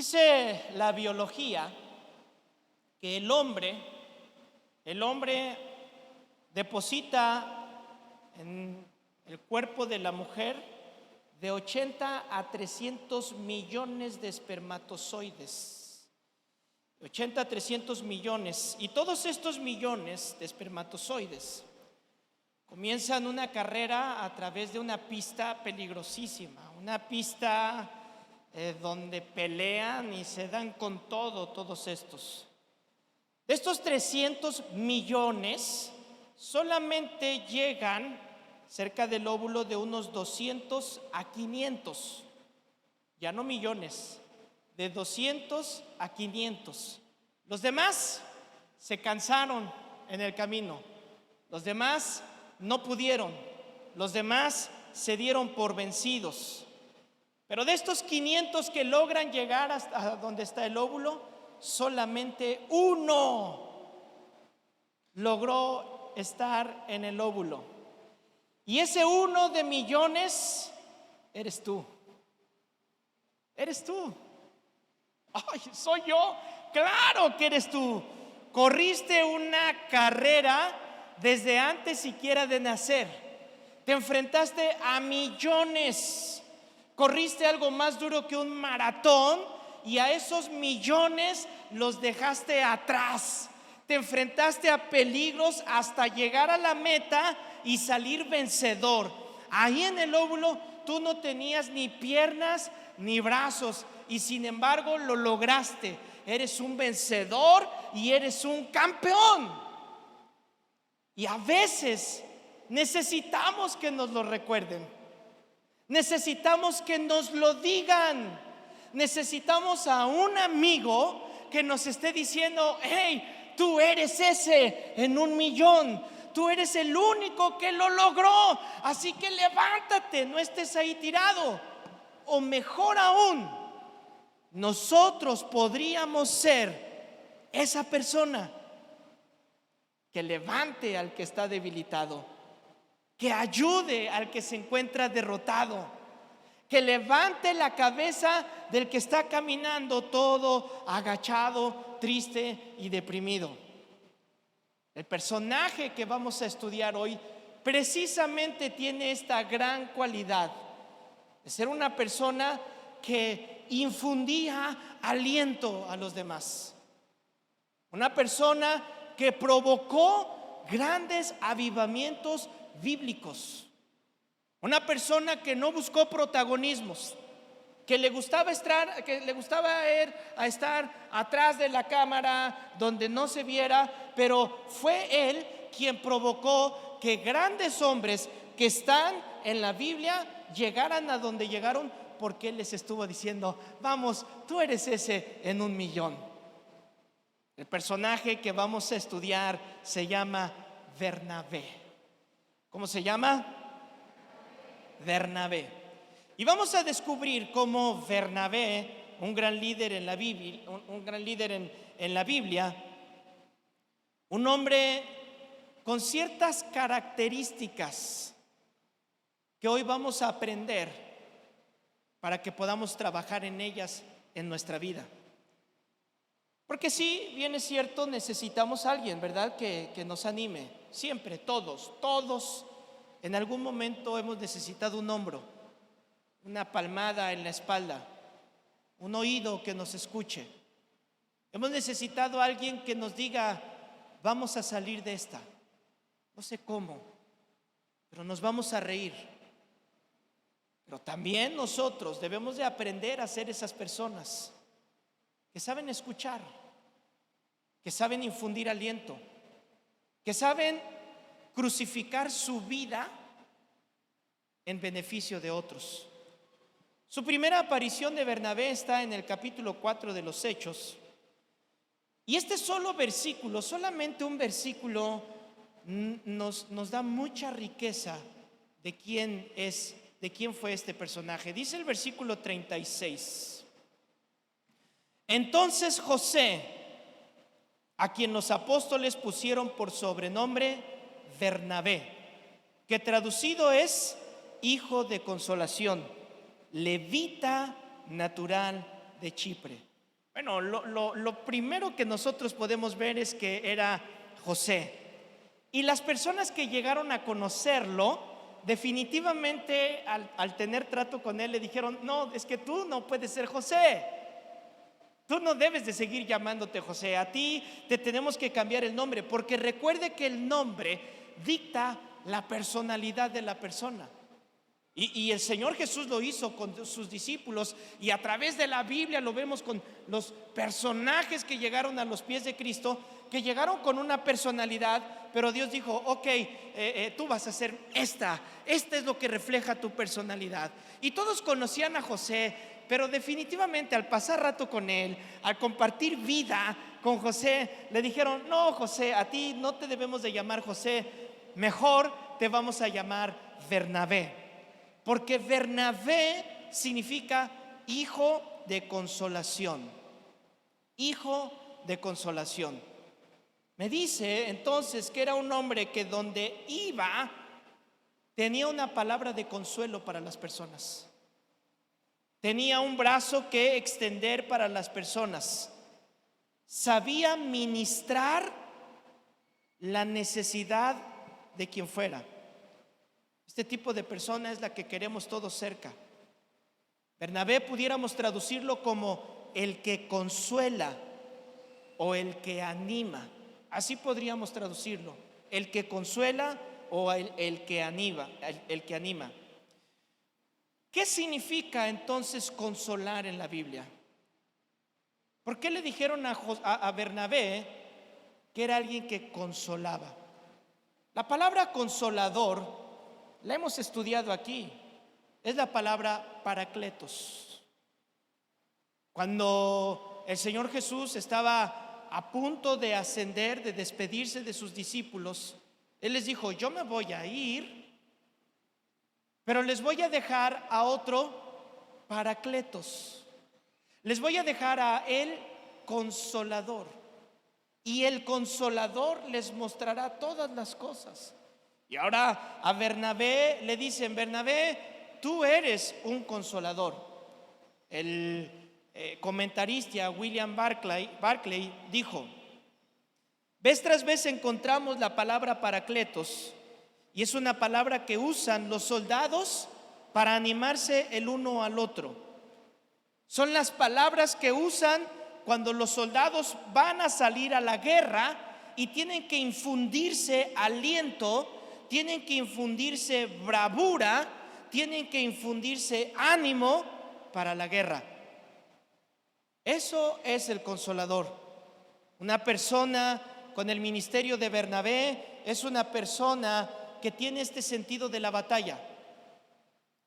Dice la biología que el hombre deposita en el cuerpo de la mujer de 80 a 300 millones de espermatozoides. 80 a 300 millones. Y todos estos millones de espermatozoides comienzan una carrera a través de una pista peligrosísima, una pista donde pelean y se dan con todos estos. De estos 300 millones, solamente llegan cerca del óvulo de unos 200 a 500, ya no millones, de 200 a 500. Los demás se cansaron en el camino, los demás no pudieron, los demás se dieron por vencidos. Pero de estos 500 que logran llegar hasta donde está el óvulo, solamente uno logró estar en el óvulo. Y ese uno de millones eres tú. Eres tú. ¡Ay, soy yo! ¡Claro que eres tú! Corriste una carrera desde antes siquiera de nacer. Te enfrentaste a millones. Corriste algo más duro que un maratón y a esos millones los dejaste atrás. Te enfrentaste a peligros hasta llegar a la meta y salir vencedor. Ahí en el óvulo tú no tenías ni piernas ni brazos y sin embargo lo lograste. Eres un vencedor y eres un campeón. Y a veces necesitamos que nos lo recuerden. Necesitamos que nos lo digan. Necesitamos a un amigo que nos esté diciendo: hey, tú eres ese en un millón. Tú eres el único que lo logró. Así que levántate, no estés ahí tirado. O mejor aún, nosotros podríamos ser esa persona que levante al que está debilitado, que ayude al que se encuentra derrotado, que levante la cabeza del que está caminando todo agachado, triste y deprimido. El personaje que vamos a estudiar hoy precisamente tiene esta gran cualidad de ser una persona que infundía aliento a los demás, una persona que provocó grandes avivamientos bíblicos, una persona que no buscó protagonismos, que le gustaba estar atrás de la cámara donde no se viera, pero fue él quien provocó que grandes hombres que están en la Biblia llegaran a donde llegaron, porque él les estuvo diciendo: vamos, tú eres ese en un millón. El personaje que vamos a estudiar se llama Bernabé. ¿Cómo se llama? Bernabé. Y vamos a descubrir cómo Bernabé, un gran líder en la Biblia, un hombre con ciertas características que hoy vamos a aprender para que podamos trabajar en ellas en nuestra vida. Porque sí, bien es cierto, necesitamos a alguien, ¿verdad?, que nos anime. Siempre, todos en algún momento hemos necesitado un hombro, una palmada en la espalda, un oído que nos escuche. Hemos necesitado a alguien que nos diga: vamos a salir de esta. No sé cómo, pero nos vamos a reír. Pero también nosotros debemos de aprender a ser esas personas que saben escuchar, que saben infundir aliento, que saben crucificar su vida en beneficio de otros. Su primera aparición de Bernabé está en el capítulo 4 de los Hechos. Y este solamente un versículo, nos da mucha riqueza de quién fue este personaje. Dice el versículo 36: entonces José, a quien los apóstoles pusieron por sobrenombre Bernabé, que traducido es hijo de consolación, levita natural de Chipre. Bueno, lo primero que nosotros podemos ver es que era José. Y las personas que llegaron a conocerlo, definitivamente al tener trato con él le dijeron: no, es que tú no puedes ser José. Tú no debes de seguir llamándote José. A ti te tenemos que cambiar el nombre, porque recuerde que el nombre dicta la personalidad de la persona. Y el Señor Jesús lo hizo con sus discípulos, y a través de la Biblia lo vemos con los personajes que llegaron a los pies de Cristo, que llegaron con una personalidad, pero Dios dijo: ok, tú vas a ser esta es lo que refleja tu personalidad. Y todos conocían a José, pero definitivamente al pasar rato con él, al compartir vida con José, le dijeron: no, José, a ti no te debemos de llamar José, mejor te vamos a llamar Bernabé. Porque Bernabé significa hijo de consolación. Hijo de consolación. Me dice entonces que era un hombre que donde iba tenía una palabra de consuelo para las personas. Tenía un brazo que extender para las personas. Sabía ministrar la necesidad de quien fuera. Este tipo de persona es la que queremos todos cerca. Bernabé pudiéramos traducirlo como el que consuela o el que anima. Así podríamos traducirlo: el que consuela o el que anima, el que anima. ¿Qué significa entonces consolar en la Biblia? ¿Por qué le dijeron a Bernabé que era alguien que consolaba? La palabra consolador la hemos estudiado aquí. Es la palabra paracletos. Cuando el Señor Jesús estaba a punto de ascender, de despedirse de sus discípulos, Él les dijo: yo me voy a ir, pero les voy a dejar a otro paracletos. Les voy a dejar a el consolador. Y el consolador les mostrará todas las cosas. Y ahora a Bernabé le dicen: Bernabé, tú eres un consolador. El comentarista William Barclay dijo: vez tras vez encontramos la palabra paracletos, y es una palabra que usan los soldados para animarse el uno al otro. Son las palabras que usan cuando los soldados van a salir a la guerra y tienen que infundirse aliento, tienen que infundirse bravura, tienen que infundirse ánimo para la guerra. Eso es el consolador. Una persona con el ministerio de Bernabé es una persona que tiene este sentido de la batalla.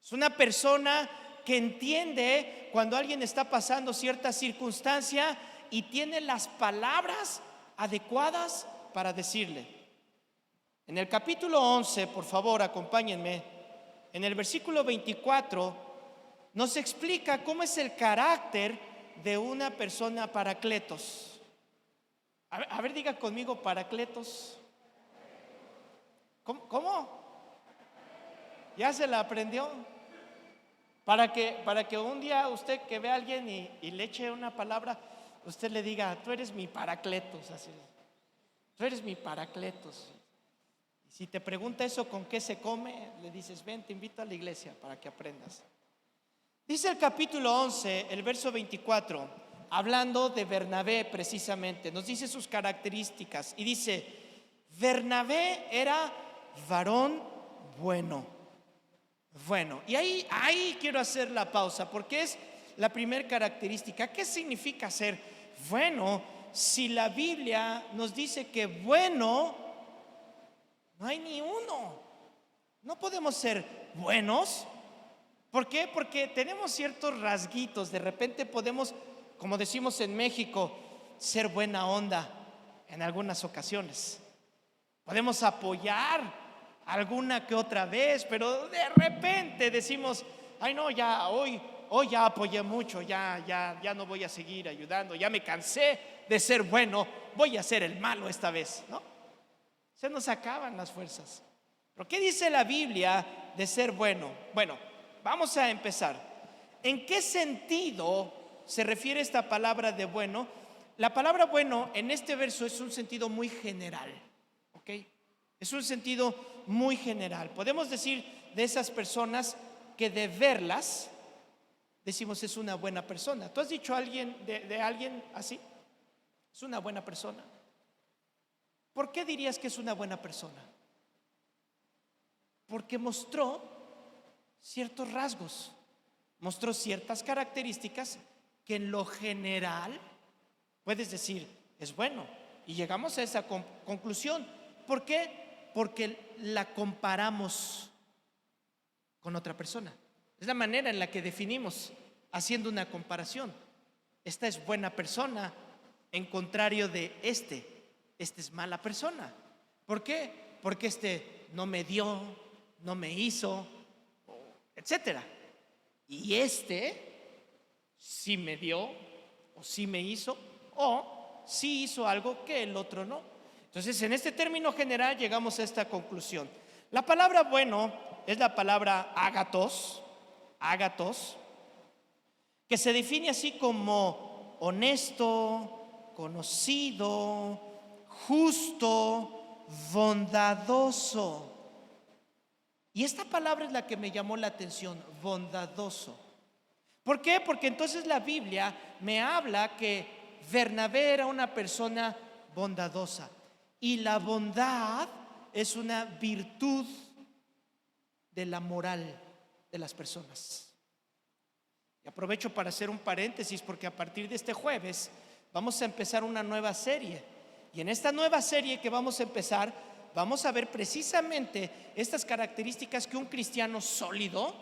Es una persona que entiende cuando alguien está pasando cierta circunstancia y tiene las palabras adecuadas para decirle. En el capítulo 11, por favor, acompáñenme. En el versículo 24 nos explica cómo es el carácter de una persona paracletos. A ver, diga conmigo: paracletos. ¿Cómo? ¿Ya se la aprendió? Para que un día usted que ve a alguien y le eche una palabra, usted le diga: tú eres mi paracletos. Así, tú eres mi paracletos. Y si te pregunta eso con qué se come, le dices: ven, te invito a la iglesia para que aprendas. Dice el capítulo 11, el verso 24, hablando de Bernabé precisamente, nos dice sus características y dice: Bernabé era varón bueno. Bueno, y ahí quiero hacer la pausa, porque es la primera característica. ¿Qué significa ser bueno si la Biblia nos dice que bueno no hay ni uno? No podemos ser buenos. ¿Por qué? Porque tenemos ciertos rasguitos. De repente podemos, como decimos en México, ser buena onda en algunas ocasiones. Podemos apoyar alguna que otra vez, pero de repente decimos: ay no, ya hoy ya apoyé mucho, ya no voy a seguir ayudando, ya me cansé de ser bueno, voy a ser el malo esta vez, ¿no? Se nos acaban las fuerzas. ¿Pero qué dice la Biblia de ser bueno? Bueno, vamos a empezar. ¿En qué sentido se refiere esta palabra de bueno. La palabra bueno en este verso es un sentido muy general, ¿ok? Es un sentido muy general. Podemos decir de esas personas que de verlas decimos es una buena persona. ¿Tú has dicho a alguien de alguien así? Es una buena persona. ¿Por qué dirías que es una buena persona? Porque mostró ciertos rasgos, mostró ciertas características que en lo general puedes decir es bueno. Y llegamos a esa conclusión. ¿Por qué? Porque la comparamos con otra persona. Es la manera en la que definimos, haciendo una comparación. Esta es buena persona, en contrario de este es mala persona. ¿Por qué? Porque este no me dio, no me hizo, etcétera. Y este sí me dio, o sí me hizo, o sí hizo algo que el otro no. Entonces, en este término general llegamos a esta conclusión. La palabra bueno es la palabra ágatos, que se define así como honesto, conocido, justo, bondadoso. Y esta palabra es la que me llamó la atención, bondadoso. ¿Por qué? Porque entonces la Biblia me habla que Bernabé era una persona bondadosa. Y la bondad es una virtud de la moral de las personas. Y aprovecho para hacer un paréntesis porque a partir de este jueves vamos a empezar una nueva serie. Y en esta nueva serie que vamos a empezar, vamos a ver precisamente estas características que un cristiano sólido,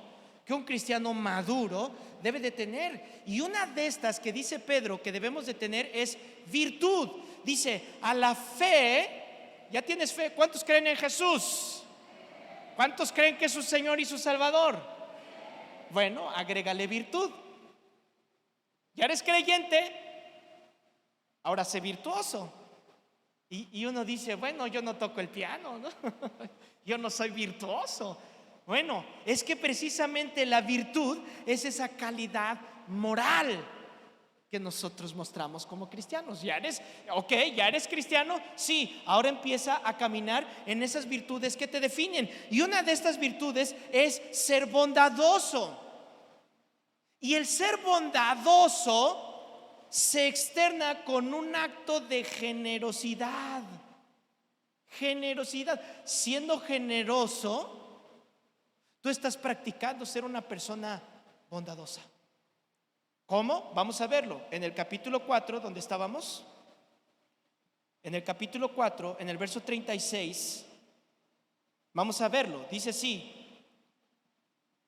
que un cristiano maduro debe de tener. Y una de estas que dice Pedro que debemos de tener es virtud. Dice, a la fe, ¿ya tienes fe? ¿Cuántos creen en Jesús? ¿Cuántos creen que es su Señor y su Salvador? Bueno, agrégale virtud. ¿Ya eres creyente? Ahora sé virtuoso. Y uno dice, bueno, yo no toco el piano, ¿no? Yo no soy virtuoso. Bueno, es que precisamente la virtud es esa calidad moral que nosotros mostramos como cristianos. ¿Ya eres cristiano? Sí, ahora empieza a caminar en esas virtudes que te definen. Y una de estas virtudes es ser bondadoso. Y el ser bondadoso se externa con un acto de generosidad. Generosidad. Siendo generoso, tú estás practicando ser una persona bondadosa. ¿Cómo? Vamos a verlo. En el capítulo 4, donde estábamos, en el capítulo 4, en el verso 36, vamos a verlo. Dice así: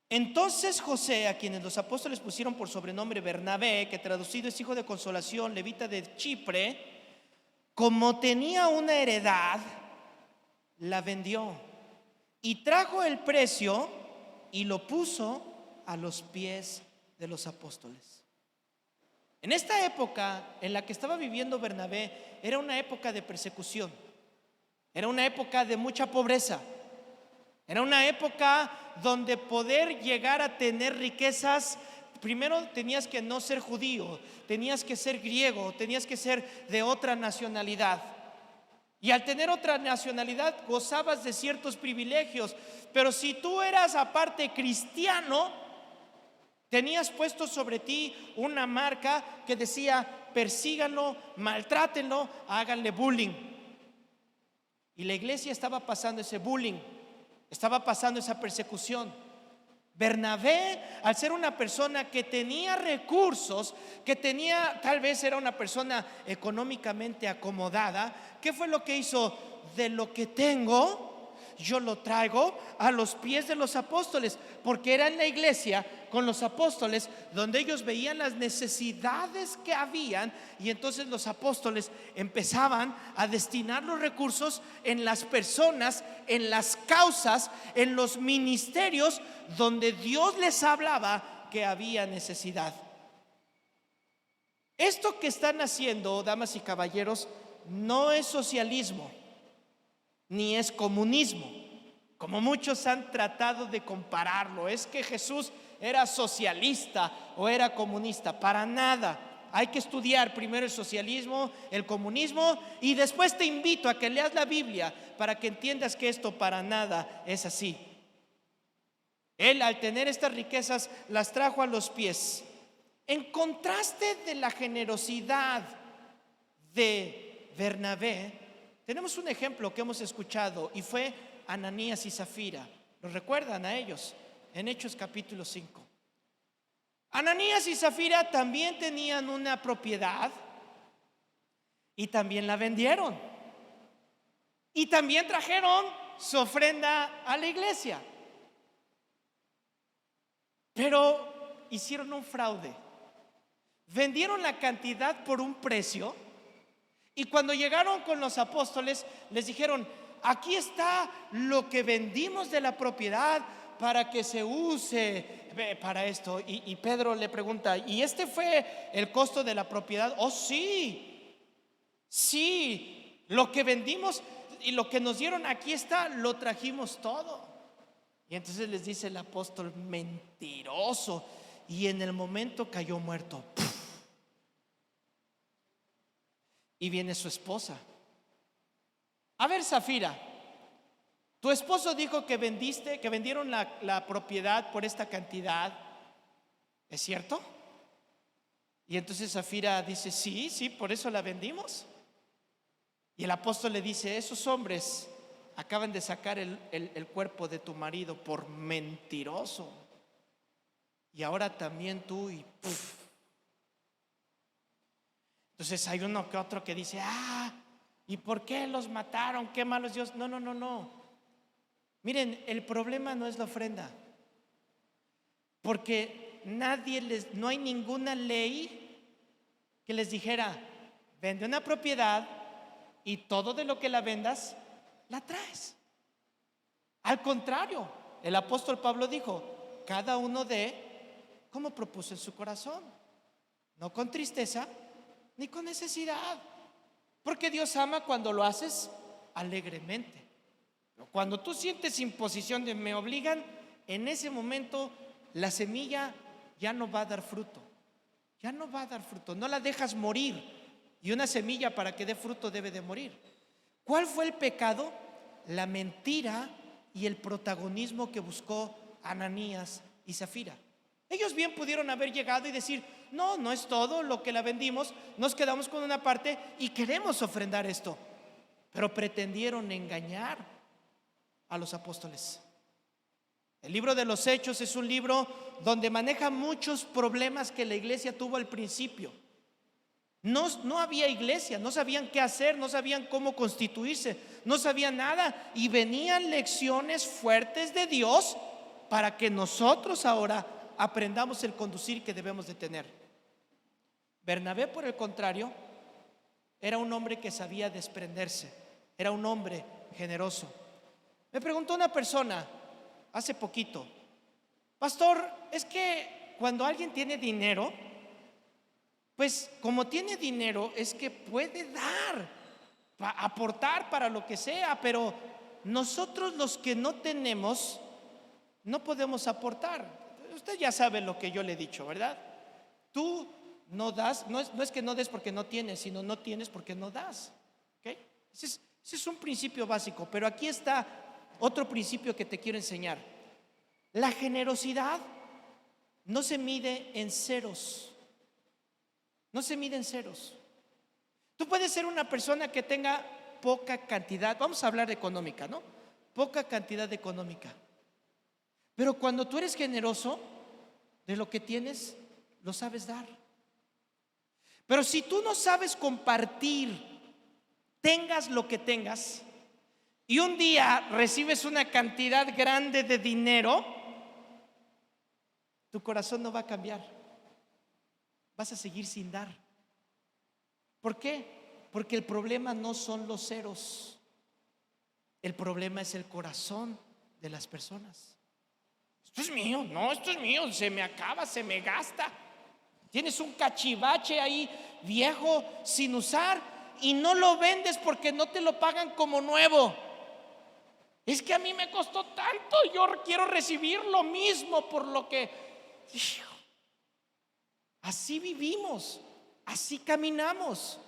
entonces José, a quienes los apóstoles pusieron por sobrenombre Bernabé, que traducido es hijo de consolación, levita de Chipre, como tenía una heredad, la vendió y trajo el precio y lo puso a los pies de los apóstoles. En esta época en la que estaba viviendo Bernabé, era una época de persecución, era una época de mucha pobreza, era una época donde poder llegar a tener riquezas, primero tenías que no ser judío, tenías que ser griego, tenías que ser de otra nacionalidad. Y al tener otra nacionalidad gozabas de ciertos privilegios. Pero si tú eras aparte cristiano, tenías puesto sobre ti una marca que decía: persíganlo, maltrátenlo, háganle bullying. Y la iglesia estaba pasando ese bullying, estaba pasando esa persecución. Bernabé, al ser una persona que tenía recursos, que tenía, tal vez era una persona económicamente acomodada, ¿qué fue lo que hizo? De lo que tengo, yo lo traigo a los pies de los apóstoles, porque era en la iglesia con los apóstoles donde ellos veían las necesidades que habían, y entonces los apóstoles empezaban a destinar los recursos en las personas, en las causas, en los ministerios donde Dios les hablaba que había necesidad. Esto que están haciendo, damas y caballeros, no es socialismo ni es comunismo, como muchos han tratado de compararlo. Es que Jesús era socialista o era comunista, para nada. Hay que estudiar primero el socialismo, el comunismo, y después te invito a que leas la Biblia para que entiendas que esto para nada es así. Él, al tener estas riquezas, las trajo a los pies. En contraste de la generosidad de Bernabé, tenemos un ejemplo que hemos escuchado y fue Ananías y Zafira. ¿Lo recuerdan a ellos? En Hechos capítulo 5. Ananías y Zafira también tenían una propiedad y también la vendieron. Y también trajeron su ofrenda a la iglesia. Pero hicieron un fraude. Vendieron la cantidad por un precio y cuando llegaron con los apóstoles les dijeron: aquí está lo que vendimos de la propiedad para que se use para esto. Y Pedro le pregunta: ¿y este fue el costo de la propiedad? Oh, sí, sí, lo que vendimos y lo que nos dieron, aquí está, lo trajimos todo. Y entonces les dice el apóstol: mentiroso. Y en el momento cayó muerto. Y viene su esposa. A ver, Zafira, tu esposo dijo que vendieron la propiedad por esta cantidad, ¿es cierto? Y entonces Zafira dice: sí, sí, por eso la vendimos. Y el apóstol le dice: esos hombres acaban de sacar el cuerpo de tu marido por mentiroso. Y ahora también tú. Y entonces hay uno que otro que dice: ¿y por qué los mataron? Qué malos Dios. No, no, no, no. Miren, el problema no es la ofrenda, porque no hay ninguna ley que les dijera: vende una propiedad y todo de lo que la vendas la traes. Al contrario, el apóstol Pablo dijo: cada uno dé como propuso en su corazón, no con tristeza ni con necesidad, porque Dios ama cuando lo haces alegremente. Pero cuando tú sientes imposición de me obligan, en ese momento la semilla ya no va a dar fruto. Ya no va a dar fruto, no la dejas morir. Y una semilla, para que dé fruto, debe de morir. ¿Cuál fue el pecado? La mentira y el protagonismo que buscó Ananías y Zafira. Ellos bien pudieron haber llegado y decir: no, no es todo lo que la vendimos, nos quedamos con una parte y queremos ofrendar esto. Pero pretendieron engañar a los apóstoles. El libro de los Hechos es un libro donde maneja muchos problemas que la iglesia tuvo al principio. No había iglesia, no sabían qué hacer, no sabían cómo constituirse, no sabían nada, y venían lecciones fuertes de Dios para que nosotros ahora aprendamos el conducir que debemos de tener. Bernabé, por el contrario, era un hombre que sabía desprenderse, era un hombre generoso. Me preguntó una persona hace poquito: pastor, es que cuando alguien tiene dinero, pues como tiene dinero es que puede dar, aportar para lo que sea, pero nosotros los que no tenemos no podemos aportar. Usted ya sabe lo que yo le he dicho, ¿verdad? Tú no das, no es que no des porque no tienes, sino no tienes porque no das. ¿Okay? Ese es un principio básico, pero aquí está otro principio que te quiero enseñar. La generosidad no se mide en ceros. No se mide en ceros. Tú puedes ser una persona que tenga poca cantidad, vamos a hablar de económica, ¿no? Poca cantidad económica. Pero cuando tú eres generoso, de lo que tienes, lo sabes dar. Pero si tú no sabes compartir, tengas lo que tengas, y un día recibes una cantidad grande de dinero, tu corazón no va a cambiar. Vas a seguir sin dar. ¿Por qué? Porque el problema no son los ceros. El problema es el corazón de las personas. Esto es mío, no, esto es mío, se me acaba, se me gasta. Tienes un cachivache ahí viejo sin usar y no lo vendes porque no te lo pagan como nuevo. Es que a mí me costó tanto, yo quiero recibir lo mismo por lo que Así vivimos, así caminamos.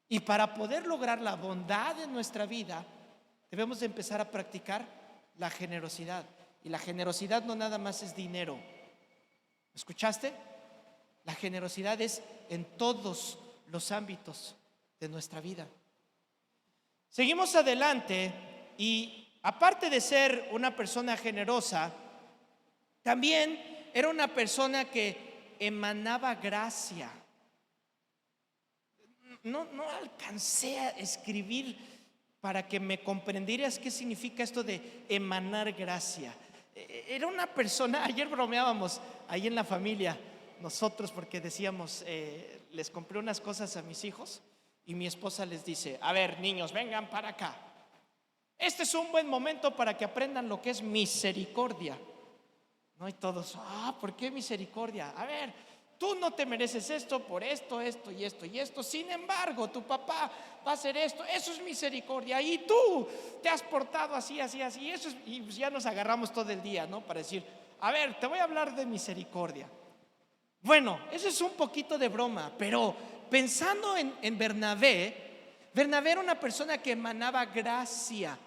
Y para poder lograr la bondad en nuestra vida, debemos de empezar a practicar la generosidad. Y la generosidad no nada más es dinero. ¿Escuchaste? La generosidad es en todos los ámbitos de nuestra vida. Seguimos adelante y aparte de ser una persona generosa, también era una persona que emanaba gracia. No alcancé a escribir para que me comprendieras qué significa esto de emanar gracia. Era una persona, ayer bromeábamos ahí en la familia, nosotros, porque decíamos, les compré unas cosas a mis hijos y mi esposa les dice: a ver, niños, vengan para acá. Este es un buen momento para que aprendan lo que es misericordia. No, y todos, ¿por qué misericordia? A ver, tú no te mereces esto por esto, esto y esto y esto. Sin embargo, tu papá va a hacer esto. Eso es misericordia. Y tú te has portado así, así, así. Eso es, y ya nos agarramos todo el día, ¿no? Para decir, a ver, te voy a hablar de misericordia. Bueno, eso es un poquito de broma, pero pensando en Bernabé era una persona que emanaba gracia.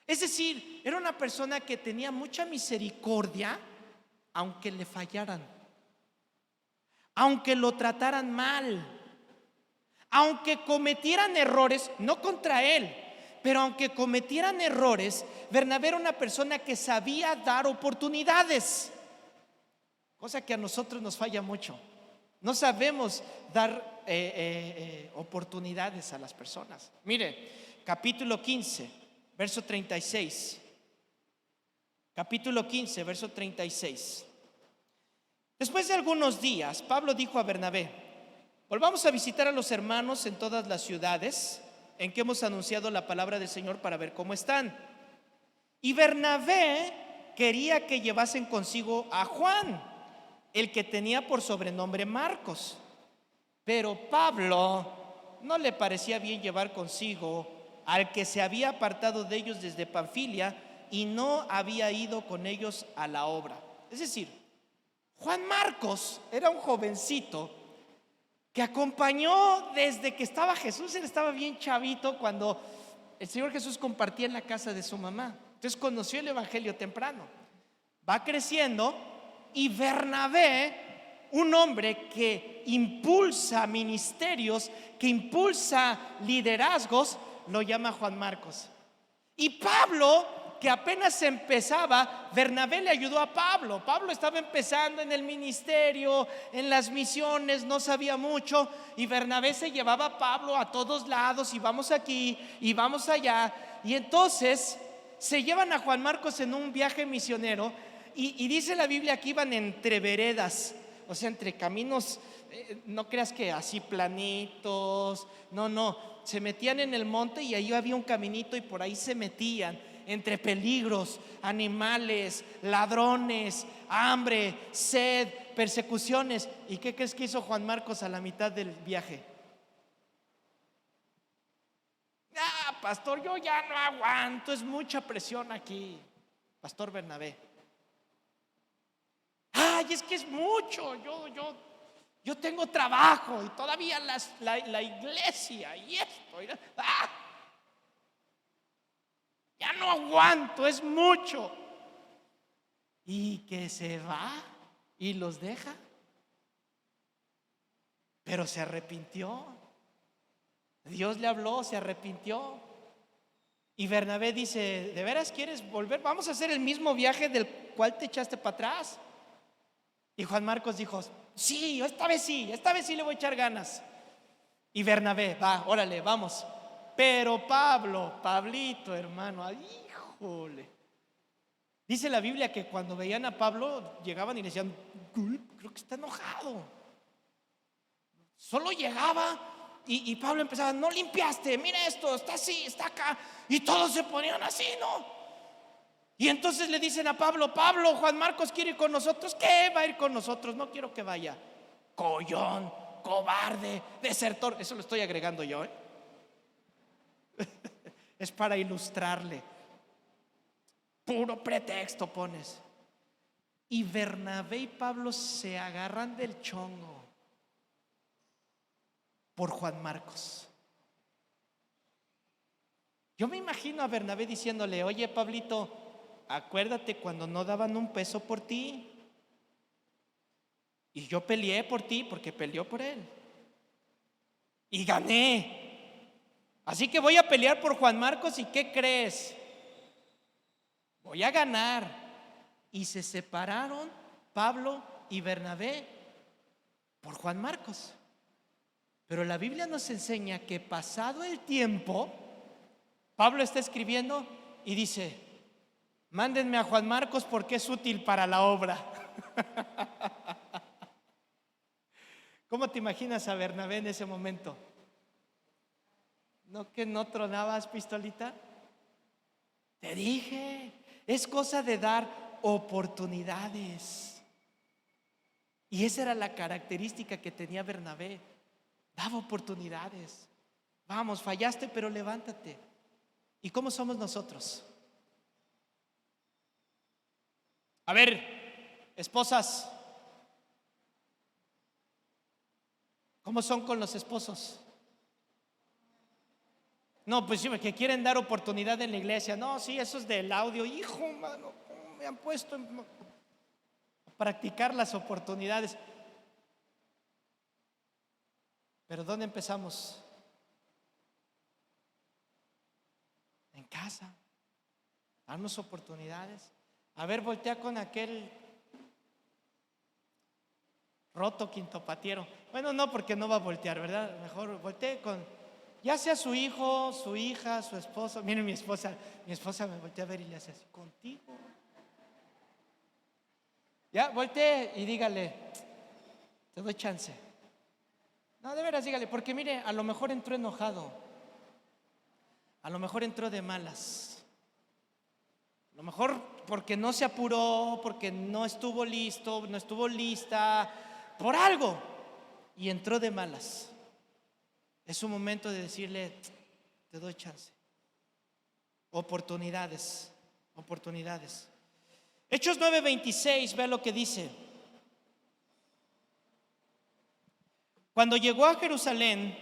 Es decir, era una persona que tenía mucha misericordia, aunque le fallaran, aunque lo trataran mal, aunque cometieran errores, no contra él, pero aunque cometieran errores, Bernabé era una persona que sabía dar oportunidades, cosa que a nosotros nos falla mucho. No sabemos dar oportunidades a las personas. Mire, capítulo 15, verso 36. Capítulo 15, verso 36. Después de algunos días, Pablo dijo a Bernabé: volvamos a visitar a los hermanos en todas las ciudades en que hemos anunciado la palabra del Señor para ver cómo están. Y Bernabé quería que llevasen consigo a Juan, el que tenía por sobrenombre Marcos. Pero Pablo no le parecía bien llevar consigo al que se había apartado de ellos desde Panfilia y no había ido con ellos a la obra. Es decir, Juan Marcos era un jovencito que acompañó desde que estaba Jesús. Él estaba bien chavito cuando el Señor Jesús compartía en la casa de su mamá. Entonces conoció el evangelio temprano. Va creciendo y Bernabé, un hombre que impulsa ministerios, que impulsa liderazgos, lo llama Juan Marcos. Y Pablo, que apenas empezaba, Bernabé le ayudó a Pablo. Pablo estaba empezando en el ministerio, en las misiones, no sabía mucho, y Bernabé se llevaba a Pablo a todos lados, y vamos aquí y vamos allá. Y entonces se llevan a Juan Marcos en un viaje misionero, y dice la Biblia que iban entre veredas, o sea, entre caminos, no creas que así planitos, no, se metían en el monte y ahí había un caminito y por ahí se metían entre peligros, animales, ladrones, hambre, sed, persecuciones. ¿Y qué crees que hizo Juan Marcos a la mitad del viaje? Pastor, yo ya no aguanto, es mucha presión aquí. Pastor Bernabé: es que es mucho, yo tengo trabajo y todavía la iglesia y esto. Ya no aguanto, es mucho. Y que se va y los deja. Pero se arrepintió. Dios le habló, se arrepintió. Y Bernabé dice: ¿de veras quieres volver? Vamos a hacer el mismo viaje del cual te echaste para atrás. Y Juan Marcos dijo: sí, esta vez sí le voy a echar ganas. Y Bernabé: va, órale, vamos. Pero Pablito, hermano, híjole. Dice la Biblia que cuando veían a Pablo, llegaban y le decían: creo que está enojado. Solo llegaba y Pablo empezaba: no limpiaste, mira esto, está así, está acá. Y todos se ponían así, ¿no? Y entonces le dicen a Pablo: Juan Marcos quiere ir con nosotros. ¿Qué va a ir con nosotros? No quiero que vaya. Collón, cobarde, desertor. Eso lo estoy agregando yo, Es para ilustrarle. Puro pretexto pones. Y Bernabé y Pablo se agarran del chongo por Juan Marcos. Yo me imagino a Bernabé diciéndole: oye, Pablito, acuérdate cuando no daban un peso por ti y yo peleé por ti, porque peleó por él y gané. Así que voy a pelear por Juan Marcos, ¿y qué crees? Voy a ganar. Y se separaron Pablo y Bernabé por Juan Marcos. Pero la Biblia nos enseña que pasado el tiempo, Pablo está escribiendo y dice: mándenme a Juan Marcos porque es útil para la obra. ¿Cómo te imaginas a Bernabé en ese momento? ¿No que no tronabas, pistolita? Te dije, es cosa de dar oportunidades. Y esa era la característica que tenía Bernabé. Daba oportunidades. Vamos, fallaste, pero levántate. ¿Y cómo somos nosotros? A ver, esposas, ¿cómo son con los esposos? No, pues sí, que quieren dar oportunidad en la iglesia. No, sí, eso es del audio. Hijo, mano, me han puesto a practicar las oportunidades. Pero ¿dónde empezamos? En casa. Darnos oportunidades. A ver, voltea con aquel roto quintopatiero. Bueno, no, porque no va a voltear, ¿verdad? Mejor voltee con, ya sea su hijo, su hija, su esposo. Miren, mi esposa me voltea a ver y le hace así: contigo. Ya, voltee y dígale: te doy chance. No, de veras, dígale, porque mire, a lo mejor entró enojado, a lo mejor entró de malas, a lo mejor porque no se apuró, porque no estuvo listo, no estuvo lista, por algo, y entró de malas. Es un momento de decirle: te doy chance. Oportunidades. Hechos 9:26, vea lo que dice. Cuando llegó a Jerusalén,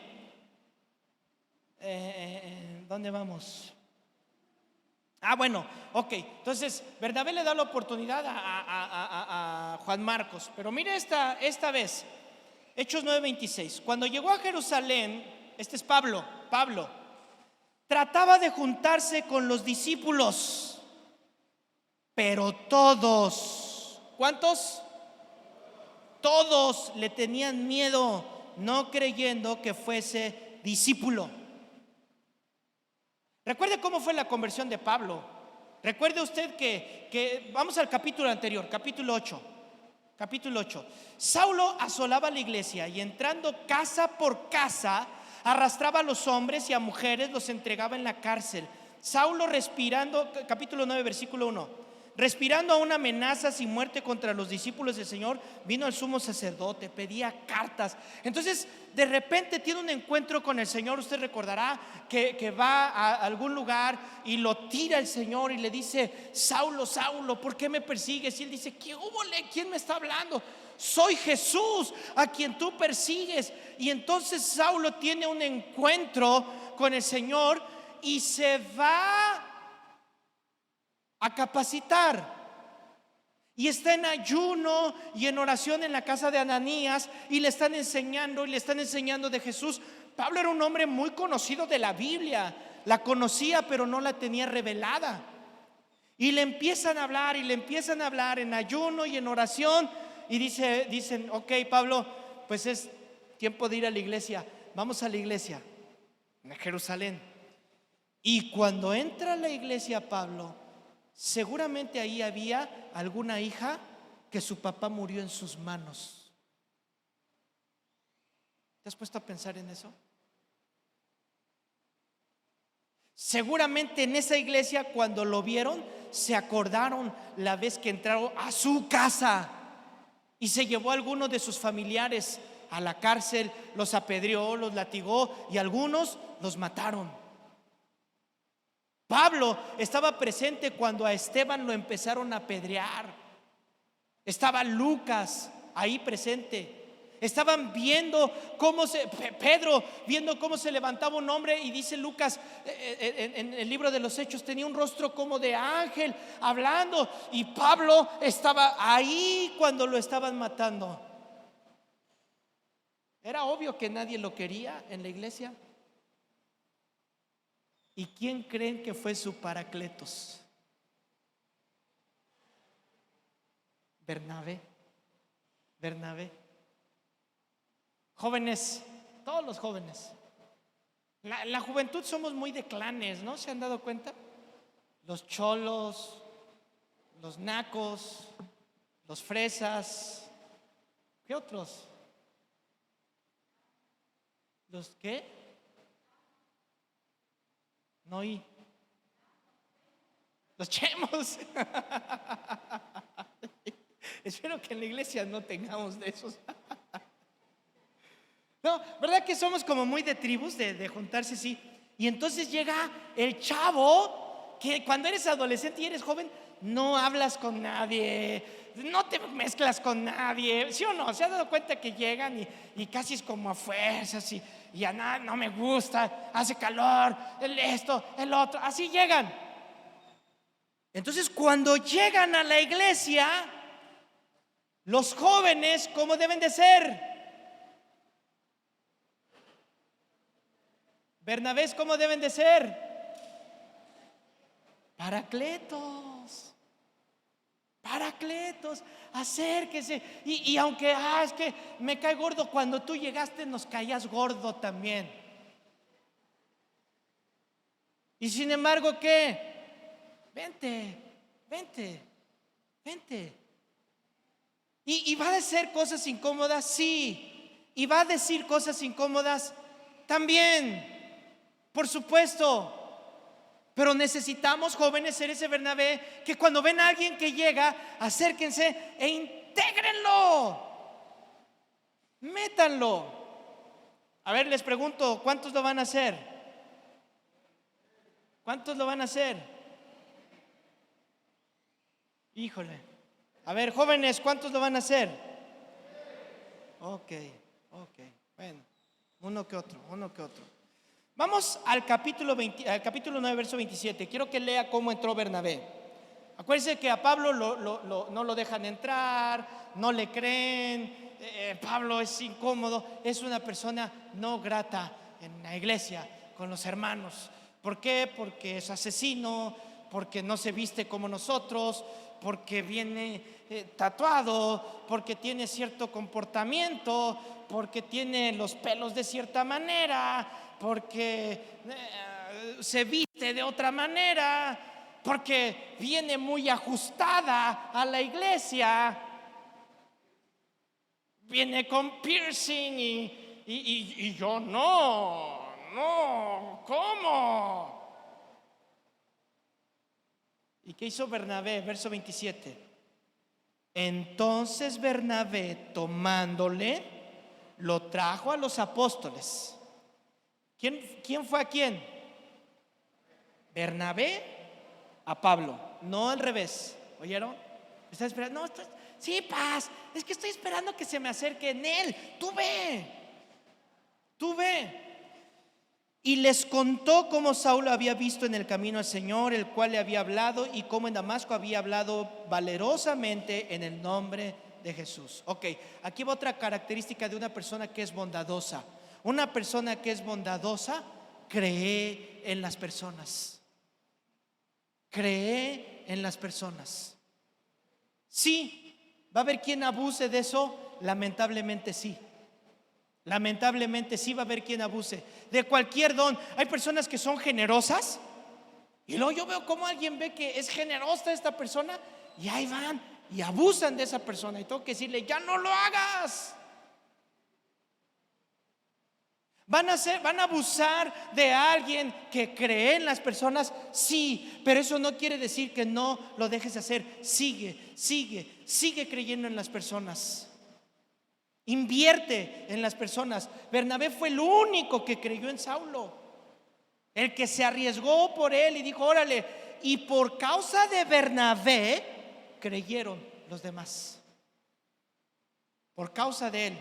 ¿dónde vamos? Bueno, ok. Entonces Bernabé le da la oportunidad a Juan Marcos. Pero mire esta vez, Hechos 9:26. Cuando llegó a Jerusalén, este es Pablo, trataba de juntarse con los discípulos, pero todos, ¿cuántos? Todos le tenían miedo, no creyendo que fuese discípulo. Recuerde cómo fue la conversión de Pablo. Recuerde usted que vamos al capítulo anterior, capítulo 8. Saulo asolaba la iglesia y entrando casa por casa arrastraba a los hombres y a mujeres, los entregaba en la cárcel. Saulo respirando, capítulo 9, versículo 1. Respirando aún amenazas y muerte contra los discípulos del Señor, vino al sumo sacerdote, pedía cartas. Entonces, de repente tiene un encuentro con el Señor. Usted recordará que va a algún lugar y lo tira el Señor y le dice: Saulo, Saulo, ¿por qué me persigues? Y él dice: ¿qué hubo? ¿Quién me está hablando? Soy Jesús a quien tú persigues. Y entonces Saulo tiene un encuentro con el Señor y se va a capacitar, y está en ayuno y en oración en la casa de Ananías, y le están enseñando de Jesús. Pablo era un hombre muy conocido de la Biblia, la conocía pero no la tenía revelada, y le empiezan a hablar en ayuno y en oración, y dicen: ok, Pablo, pues es tiempo de ir a la iglesia. Vamos a la iglesia en Jerusalén. Y cuando entra a la iglesia Pablo, seguramente ahí había alguna hija que su papá murió en sus manos. ¿Te has puesto a pensar en eso? Seguramente en esa iglesia, cuando lo vieron, se acordaron la vez que entraron a su casa y se llevó a algunos de sus familiares a la cárcel, los apedreó, los latigó y algunos los mataron. Pablo estaba presente cuando a Esteban lo empezaron a apedrear. Estaba Lucas ahí presente. Estaban viendo Pedro viendo cómo se levantaba un hombre, y dice Lucas en el libro de los Hechos, tenía un rostro como de ángel hablando, y Pablo estaba ahí cuando lo estaban matando. Era obvio que nadie lo quería en la iglesia. ¿Y quién creen que fue su paracletos? Bernabé. Jóvenes, todos los jóvenes. La juventud somos muy de clanes, ¿no? ¿Se han dado cuenta? Los cholos, los nacos, los fresas. ¿Qué otros? ¿Los qué? No oí. Los chemos. Espero que en la iglesia no tengamos de esos. No, ¿verdad que somos como muy de tribus, de juntarse así? Y entonces llega el chavo que cuando eres adolescente y eres joven, no hablas con nadie, no te mezclas con nadie, ¿sí o no? ¿Se ha dado cuenta que llegan y casi es como a fuerzas y a nada, no me gusta, hace calor, esto, el otro, así llegan? Entonces cuando llegan a la iglesia, los jóvenes, ¿cómo deben de ser? Bernabés, ¿cómo deben de ser? Paracletos, acérquese. Y aunque es que me cae gordo, cuando tú llegaste nos caías gordo también. Y sin embargo, ¿qué? Vente. Y va a decir cosas incómodas, sí. Y va a decir cosas incómodas también, por supuesto. Pero necesitamos, jóvenes, ser ese Bernabé que cuando ven a alguien que llega, acérquense e intégrenlo, métanlo. A ver, les pregunto, ¿cuántos lo van a hacer? ¿Cuántos lo van a hacer? Híjole. A ver, jóvenes, ¿cuántos lo van a hacer? Ok. Bueno, uno que otro. Vamos al capítulo 9, verso 27. Quiero que lea cómo entró Bernabé. Acuérdense que a Pablo no lo dejan entrar, no le creen. Pablo es incómodo, es una persona no grata en la iglesia, con los hermanos. ¿Por qué? Porque es asesino, porque no se viste como nosotros, porque viene tatuado, porque tiene cierto comportamiento, porque tiene los pelos de cierta manera, porque se viste de otra manera, porque viene muy ajustada a la iglesia, viene con piercing y yo no, ¿cómo? ¿Y qué hizo Bernabé? Verso 27. Entonces Bernabé, tomándole, lo trajo a los apóstoles. ¿Quién fue a quién? Bernabé a Pablo, no al revés. ¿Oyeron? ¿Estás esperando? No, sí, paz. Es que estoy esperando que se me acerque en él. Tú ve. Y les contó cómo Saulo había visto en el camino al Señor, el cual le había hablado, y cómo en Damasco había hablado valerosamente en el nombre de Jesús. Ok, aquí va otra característica de una persona que es bondadosa. Una persona que es bondadosa cree en las personas. Sí, ¿va a haber quien abuse de eso? Lamentablemente sí va a haber quien abuse de cualquier don. Hay personas que son generosas y luego yo veo cómo alguien ve que es generosa esta persona y ahí van y abusan de esa persona, y tengo que decirle: ya no lo hagas. Van a abusar de alguien que cree en las personas, sí, pero eso no quiere decir que no lo dejes hacer. Sigue creyendo en las personas. Invierte en las personas. Bernabé fue el único que creyó en Saulo, el que se arriesgó por él y dijo: órale. Y por causa de Bernabé creyeron los demás. por causa de Él.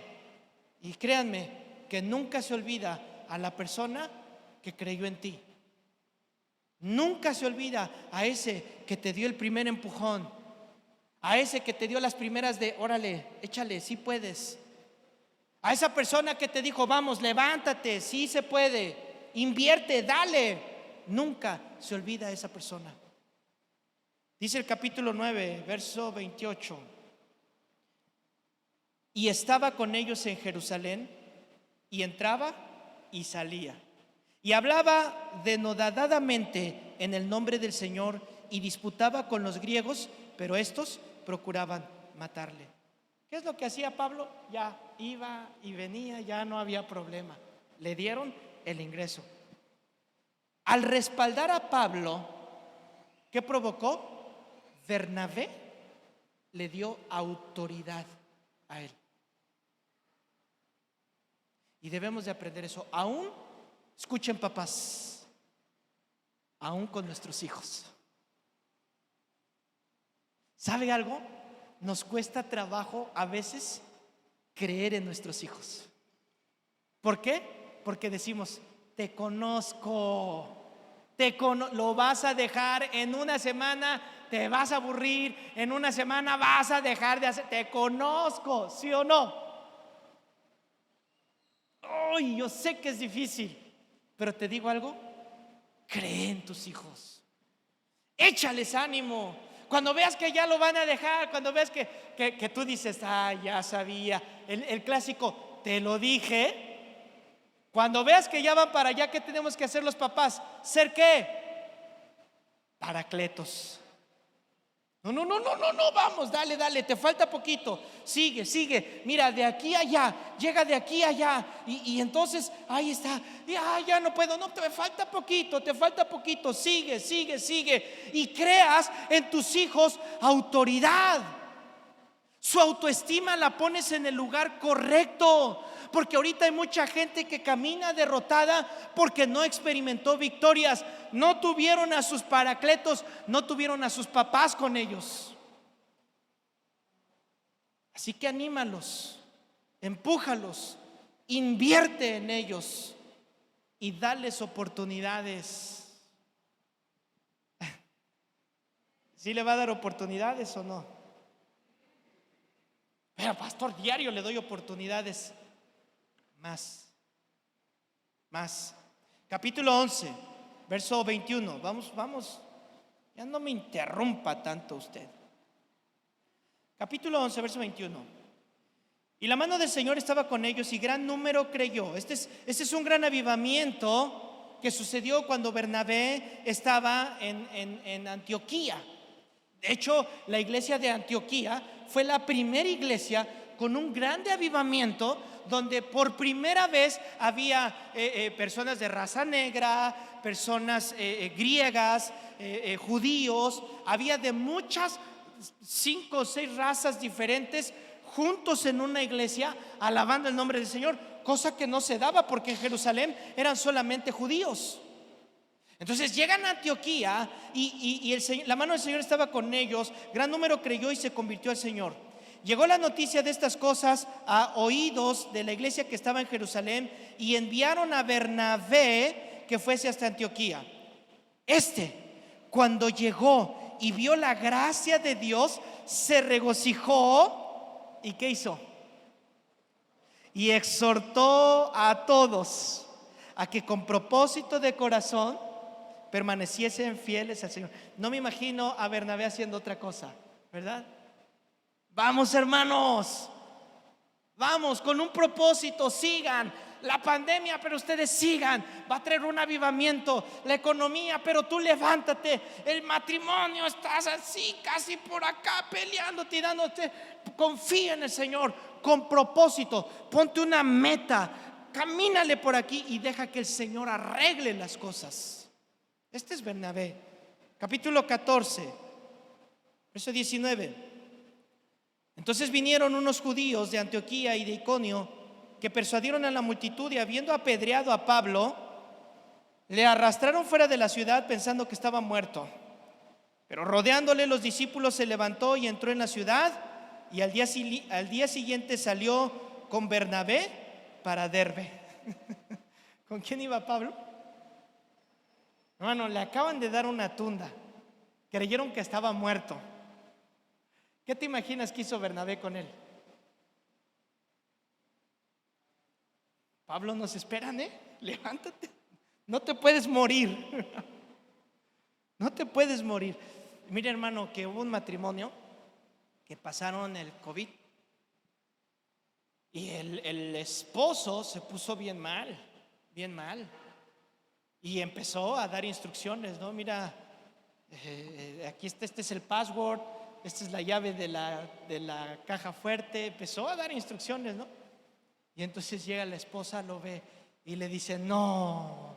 Y créanme que nunca se olvida a la persona que creyó en ti. Nunca se olvida a ese que te dio el primer empujón, a ese que te dio las primeras de órale, échale, sí puedes. A esa persona que te dijo, vamos, levántate, sí se puede, invierte, dale. Nunca se olvida a esa persona. Dice el capítulo 9, verso 28. Y estaba con ellos en Jerusalén, y entraba y salía, y hablaba denodadamente en el nombre del Señor, y disputaba con los griegos, pero estos procuraban matarle. ¿Qué es lo que hacía Pablo? Ya iba y venía, ya no había problema. Le dieron el ingreso. Al respaldar a Pablo, ¿qué provocó? Bernabé le dio autoridad a él. Y debemos de aprender eso. Aún, escuchen papás, aún con nuestros hijos. ¿Sabe algo? Nos cuesta trabajo a veces creer en nuestros hijos. ¿Por qué? Porque decimos, te conozco, lo vas a dejar en una semana, te vas a aburrir, en una semana vas a dejar de hacer, te conozco, ¿sí o no? Ay, yo sé que es difícil, pero te digo algo, cree en tus hijos, échales ánimo. Cuando veas que ya lo van a dejar, cuando veas que tú dices, ya sabía, el clásico, te lo dije. Cuando veas que ya van para allá, ¿qué tenemos que hacer los papás? ¿Ser qué? Paracletos. No, vamos, dale, te falta poquito. Sigue, mira, de aquí a allá, llega de aquí a allá. Y entonces, ahí está, ya no puedo, no, te falta poquito, sigue. Y creas en tus hijos autoridad. Su autoestima la pones en el lugar correcto. Porque ahorita hay mucha gente que camina derrotada porque no experimentó victorias, no tuvieron a sus paracletos, no tuvieron a sus papás con ellos. Así que anímalos, empújalos, invierte en ellos y dales oportunidades. ¿Sí le va a dar oportunidades o no? Pero pastor, diario le doy oportunidades. Más. Capítulo 11, verso 21. Vamos. Ya no me interrumpa tanto usted. Capítulo 11, verso 21. Y la mano del Señor estaba con ellos y gran número creyó. Este es un gran avivamiento que sucedió cuando Bernabé estaba en Antioquía. De hecho, la iglesia de Antioquía fue la primera iglesia con un grande avivamiento, donde por primera vez había personas de raza negra, personas griegas, judíos, había de muchas, 5 o 6 razas diferentes juntos en una iglesia alabando el nombre del Señor, cosa que no se daba porque en Jerusalén eran solamente judíos. Entonces llegan a Antioquía y la mano del Señor estaba con ellos, gran número creyó y se convirtió al Señor. Llegó la noticia de estas cosas a oídos de la iglesia que estaba en Jerusalén y enviaron a Bernabé que fuese hasta Antioquía. Cuando llegó y vio la gracia de Dios, se regocijó. ¿Y qué hizo? Y exhortó a todos a que con propósito de corazón permaneciesen fieles al Señor. No me imagino a Bernabé haciendo otra cosa, ¿verdad? Vamos, hermanos, vamos con un propósito, sigan la pandemia, pero ustedes sigan, va a traer un avivamiento, la economía, pero tú levántate, el matrimonio, estás así, casi por acá peleando, tirándote, confía en el Señor, con propósito, ponte una meta, camínale por aquí y deja que el Señor arregle las cosas. Este es Bernabé. Capítulo 14, verso 19. Entonces vinieron unos judíos de Antioquía y de Iconio que persuadieron a la multitud y habiendo apedreado a Pablo, le arrastraron fuera de la ciudad pensando que estaba muerto. Pero rodeándole los discípulos se levantó y entró en la ciudad y al día siguiente salió con Bernabé para Derbe. ¿Con quién iba Pablo? Hermano, le acaban de dar una tunda. Creyeron que estaba muerto. ¿Qué te imaginas que hizo Bernabé con él? Pablo, nos esperan, levántate. No te puedes morir. No te puedes morir. Mira, hermano, que hubo un matrimonio que pasaron el COVID y el esposo se puso bien mal, bien mal. Y empezó a dar instrucciones, ¿no? Mira, aquí está, este es el password, esta es la llave de la caja fuerte. Empezó a dar instrucciones, ¿no? Y entonces llega la esposa, lo ve y le dice: no,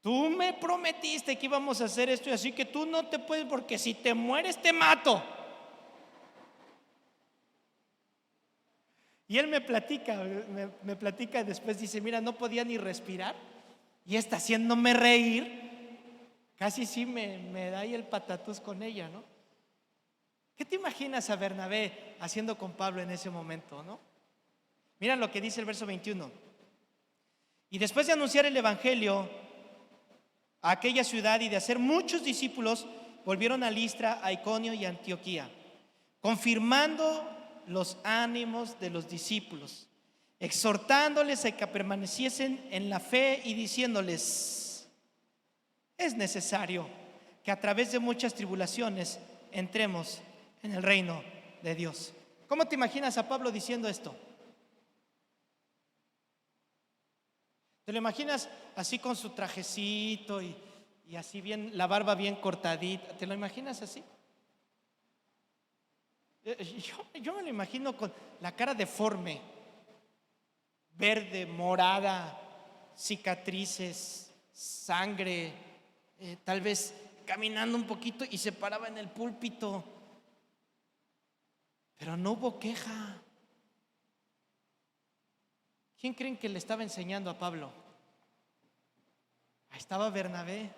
tú me prometiste que íbamos a hacer esto y así que tú no te puedes, porque si te mueres te mato. Y él me platica después, dice: mira, no podía ni respirar y está haciéndome reír, casi sí me da ahí el patatús con ella, ¿no? ¿Qué te imaginas a Bernabé haciendo con Pablo en ese momento, no? Mira lo que dice el verso 21. Y después de anunciar el evangelio a aquella ciudad y de hacer muchos discípulos, volvieron a Listra, a Iconio y a Antioquía, confirmando los ánimos de los discípulos, exhortándoles a que permaneciesen en la fe y diciéndoles: es necesario que a través de muchas tribulaciones entremos en el reino de Dios. ¿Cómo te imaginas a Pablo diciendo esto? ¿Te lo imaginas así con su trajecito y así bien, la barba bien cortadita? ¿Te lo imaginas así? Yo me lo imagino con la cara deforme, verde, morada, cicatrices, sangre, tal vez caminando un poquito y se paraba en el púlpito, pero no hubo queja. ¿Quién creen que le estaba enseñando a Pablo? Ahí estaba Bernabé,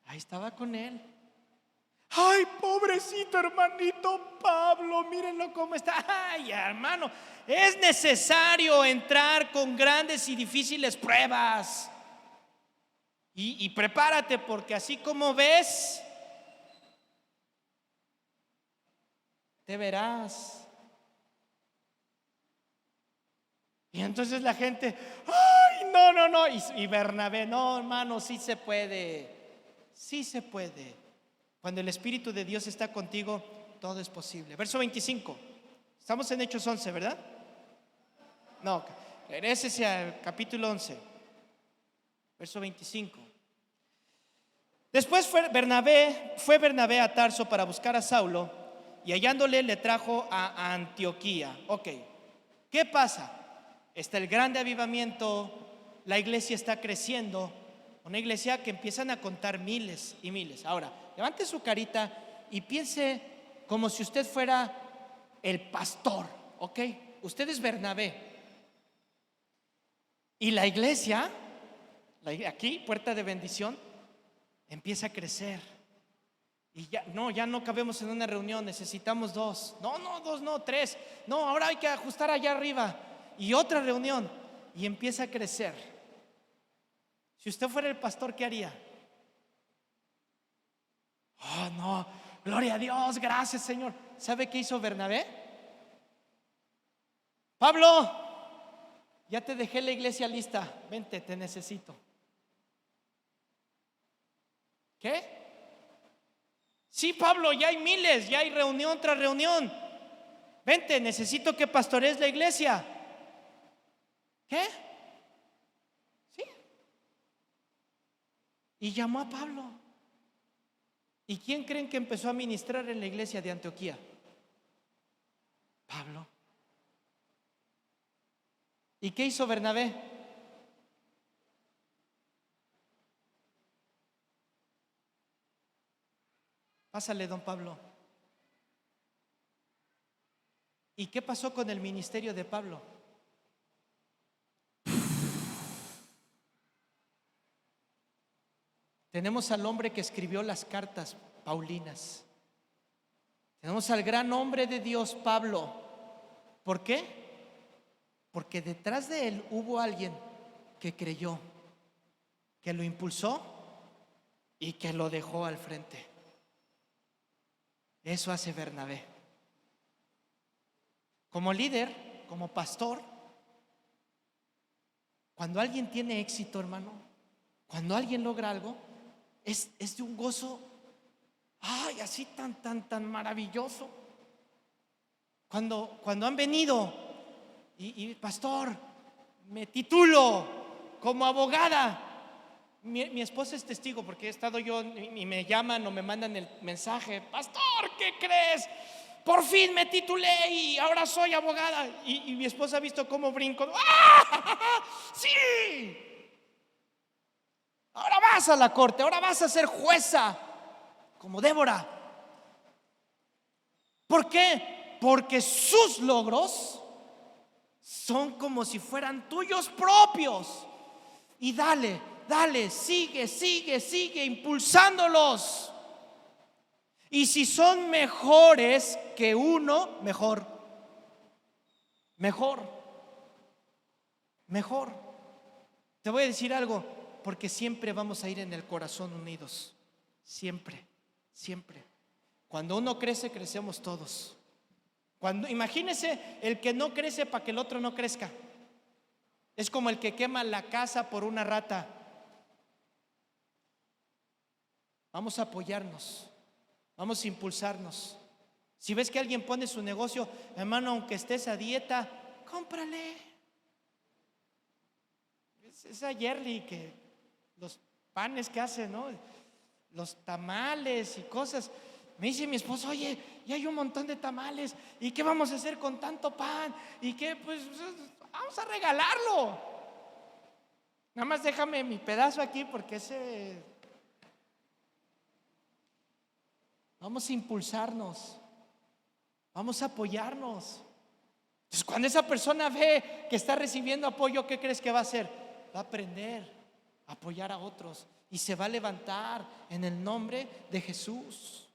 ahí estaba con él. Ay, pobrecito hermanito Pablo, mírenlo cómo está. Ay, hermano, es necesario entrar con grandes y difíciles pruebas. Y prepárate, porque así como ves, te verás. Y entonces la gente: ay, no. Y Bernabé: no, hermano, sí se puede. Sí se puede. Cuando el Espíritu de Dios está contigo, todo es posible. Verso 25. Estamos en Hechos 11, ¿verdad? No, regrésese al capítulo 11, verso 25. Después fue Bernabé a Tarso para buscar a Saulo, y hallándole le trajo a Antioquía. Ok, ¿qué pasa? Está el grande avivamiento, la iglesia está creciendo, una iglesia que empiezan a contar miles y miles. Ahora, levante su carita y piense como si usted fuera el pastor, ¿ok? Usted es Bernabé. Y la iglesia, aquí, Puerta de Bendición, empieza a crecer. Y ya no cabemos en una reunión, necesitamos dos. No, dos, no, tres. No, ahora hay que ajustar allá arriba. Y otra reunión. Y empieza a crecer. Si usted fuera el pastor, ¿qué haría? Oh, no, gloria a Dios, gracias Señor. ¿Sabe qué hizo Bernabé? Pablo, ya te dejé la iglesia lista, vente, te necesito. ¿Qué? Sí, Pablo, ya hay miles, ya hay reunión tras reunión. Vente, necesito que pastorees la iglesia. ¿Qué? Sí. Y llamó a Pablo. ¿Y quién creen que empezó a ministrar en la iglesia de Antioquía? Pablo. ¿Y qué hizo Bernabé? Pásale, don Pablo. ¿Y qué pasó con el ministerio de Pablo? Tenemos al hombre que escribió las cartas paulinas. Tenemos al gran hombre de Dios, Pablo. ¿Por qué? Porque detrás de él hubo alguien que creyó, que lo impulsó y que lo dejó al frente. Eso hace Bernabé. Como líder, como pastor, cuando alguien tiene éxito, hermano, cuando alguien logra algo, es de un gozo, ay, así tan maravilloso. Cuando han venido y pastor, me titulo como abogada. Mi esposa es testigo porque he estado yo y me llaman o me mandan el mensaje: pastor, ¿qué crees? Por fin me titulé y ahora soy abogada. Y mi esposa ha visto cómo brinco. ¡Ah! ¡Sí! Ahora vas a la corte, ahora vas a ser jueza como Débora. ¿Por qué? Porque sus logros son como si fueran tuyos propios. Y dale, sigue impulsándolos. Y si son mejores que uno, mejor. Te voy a decir algo, porque siempre vamos a ir en el corazón unidos. Siempre. Cuando uno crece, crecemos todos. Imagínese el que no crece para que el otro no crezca. Es como el que quema la casa por una rata. Vamos a apoyarnos, vamos a impulsarnos. Si ves que alguien pone su negocio, hermano, aunque estés a dieta, cómprale. Esa Yerli que los panes que hace, ¿no? Los tamales y cosas. Me dice mi esposo: oye, ya hay un montón de tamales, ¿y qué vamos a hacer con tanto pan? ¿Y qué? Pues vamos a regalarlo. Nada más déjame mi pedazo aquí porque vamos a impulsarnos, vamos a apoyarnos. Entonces, cuando esa persona ve que está recibiendo apoyo, ¿qué crees que va a hacer? Va a aprender a apoyar a otros y se va a levantar en el nombre de Jesús.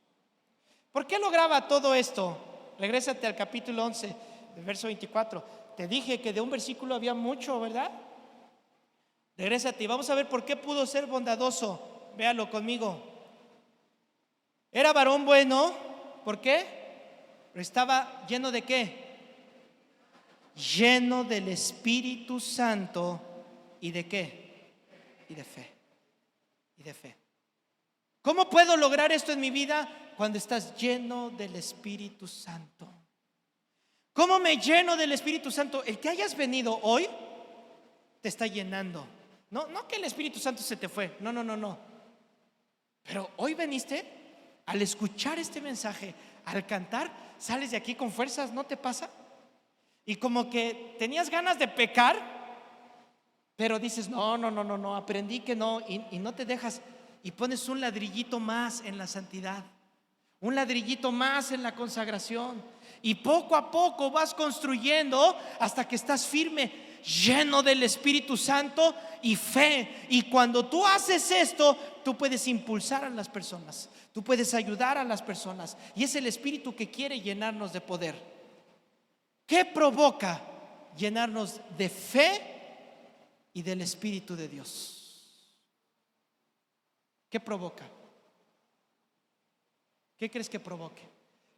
¿Por qué lograba todo esto? Regrésate al capítulo 11, el verso 24. Te dije que de un versículo había mucho, ¿verdad? Regrésate y vamos a ver por qué pudo ser bondadoso. Véalo conmigo. Era varón bueno. ¿Por qué? Pero estaba lleno de ¿qué? Lleno del Espíritu Santo. ¿Y de qué? Y de fe. ¿Cómo puedo lograr esto en mi vida? Cuando estás lleno del Espíritu Santo. ¿Cómo me lleno del Espíritu Santo? El que hayas venido hoy te está llenando. No que el Espíritu Santo se te fue. No. Pero hoy veniste, al escuchar este mensaje, al cantar, sales de aquí con fuerzas, ¿no te pasa? Y como que tenías ganas de pecar, pero dices: no, aprendí que no, y no te dejas. Y pones un ladrillito más en la santidad, un ladrillito más en la consagración, y poco a poco vas construyendo hasta que estás firme, lleno del Espíritu Santo y fe. Y cuando tú haces esto, tú puedes impulsar a las personas, tú puedes ayudar a las personas, y es el Espíritu que quiere llenarnos de poder. ¿Qué provoca llenarnos de fe y del Espíritu de Dios? ¿Qué provoca? ¿Qué crees que provoque?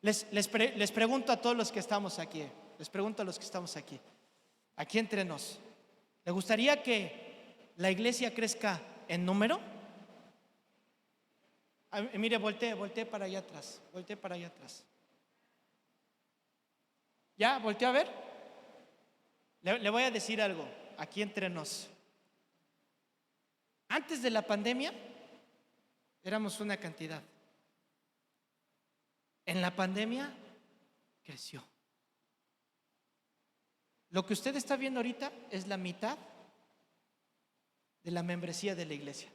Les pregunto a todos los que estamos aquí. Aquí entre nos. ¿Le gustaría que la iglesia crezca en número? Mire, voltee para allá atrás. ¿Ya? ¿Volteó a ver? Le voy a decir algo aquí entre nos. Antes de la pandemia éramos una cantidad. En la pandemia creció. Lo que usted está viendo ahorita es la mitad de la membresía de la iglesia.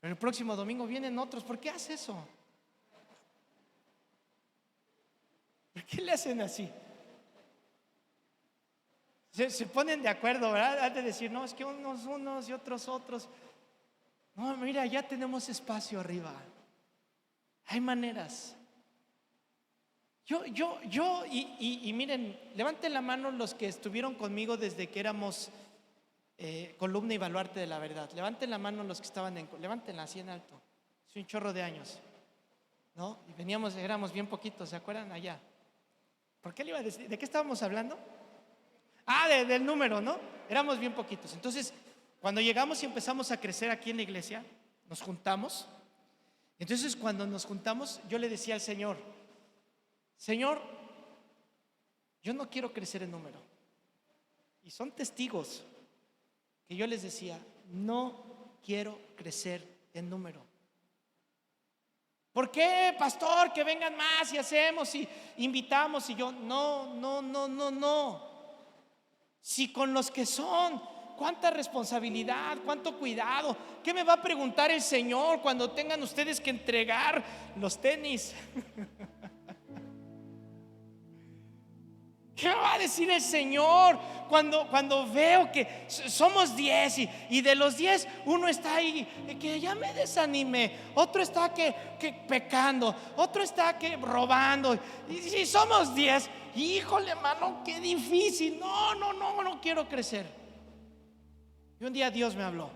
Pero el próximo domingo vienen otros. ¿Por qué hace eso? ¿Por qué le hacen así? Se ponen de acuerdo, ¿verdad? Han de decir: no, es que unos y otros. No, mira, ya tenemos espacio arriba. Hay maneras. Y miren, levanten la mano los que estuvieron conmigo desde que éramos columna y baluarte de la verdad. Levanten la mano los que estaban levántenla así en alto. Es un chorro de años, ¿no? Y éramos bien poquitos, ¿se acuerdan? Allá. ¿Por qué le iba a decir? ¿De qué estábamos hablando? Del número, ¿no? Éramos bien poquitos. Entonces, cuando llegamos y empezamos a crecer aquí en la iglesia, nos juntamos. Entonces, cuando nos juntamos, yo le decía al Señor: Señor, yo no quiero crecer en número. Y son testigos que yo les decía: no quiero crecer en número. ¿Por qué, pastor? Que vengan más y hacemos y invitamos. Y yo, no. Si con los que son, cuánta responsabilidad, cuánto cuidado. ¿Qué me va a preguntar el Señor cuando tengan ustedes que entregar los tenis? ¿Qué va a decir el Señor cuando veo que somos 10 y de los 10 uno está ahí que ya me desanimé, otro está que pecando, otro está que robando? Y si somos 10, híjole, mano, qué difícil. No quiero crecer. Y un día Dios me habló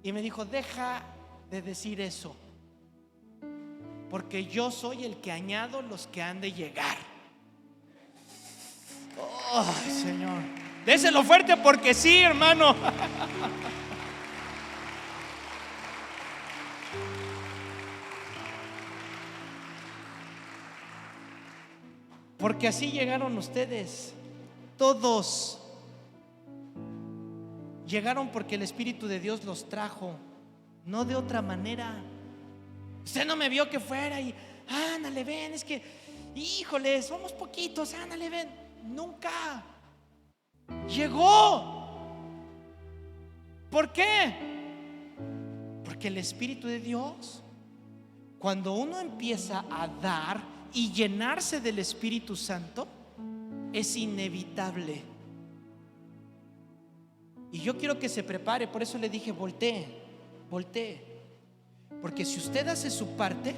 y me dijo: deja de decir eso, porque yo soy el que añado los que han de llegar. Oh, Señor, déselo fuerte porque sí, hermano. Porque así llegaron ustedes. Todos llegaron porque el Espíritu de Dios los trajo, no de otra manera. Usted no me vio que fuera y ándale, ven, es que híjole, somos poquitos, ándale, ven. Nunca llegó. ¿Por qué? Porque el Espíritu de Dios, cuando uno empieza a dar y llenarse del Espíritu Santo, es inevitable. Y yo quiero que se prepare. Por eso le dije: voltee. Porque si usted hace su parte,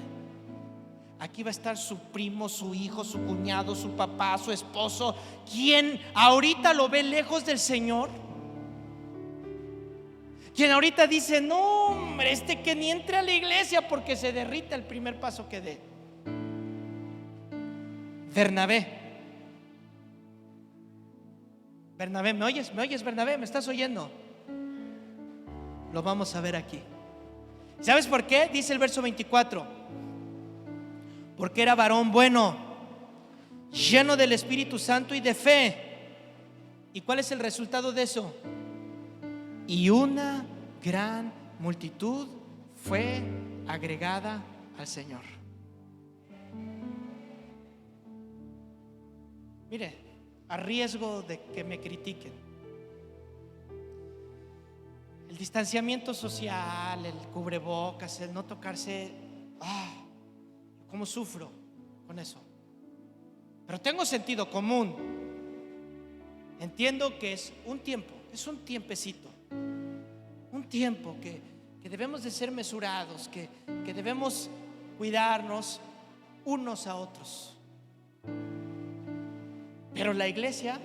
aquí va a estar su primo, su hijo, su cuñado, su papá, su esposo, quien ahorita lo ve lejos del Señor, quien ahorita dice: no, hombre, que ni entre a la iglesia porque se derrita el primer paso que dé. Bernabé, ¿me oyes? Bernabé, ¿me estás oyendo? Lo vamos a ver aquí. ¿Sabes por qué? Dice el verso 24: porque era varón bueno, lleno del Espíritu Santo y de fe. ¿Y cuál es el resultado de eso? Y una gran multitud fue agregada al Señor. Mire, a riesgo de que me critiquen, el distanciamiento social, el cubrebocas, el no tocarse, ¿cómo sufro con eso? Pero tengo sentido común. Entiendo que es un tiempo, es un tiempecito, un tiempo que debemos de ser mesurados, que debemos cuidarnos unos a otros. Pero la iglesia,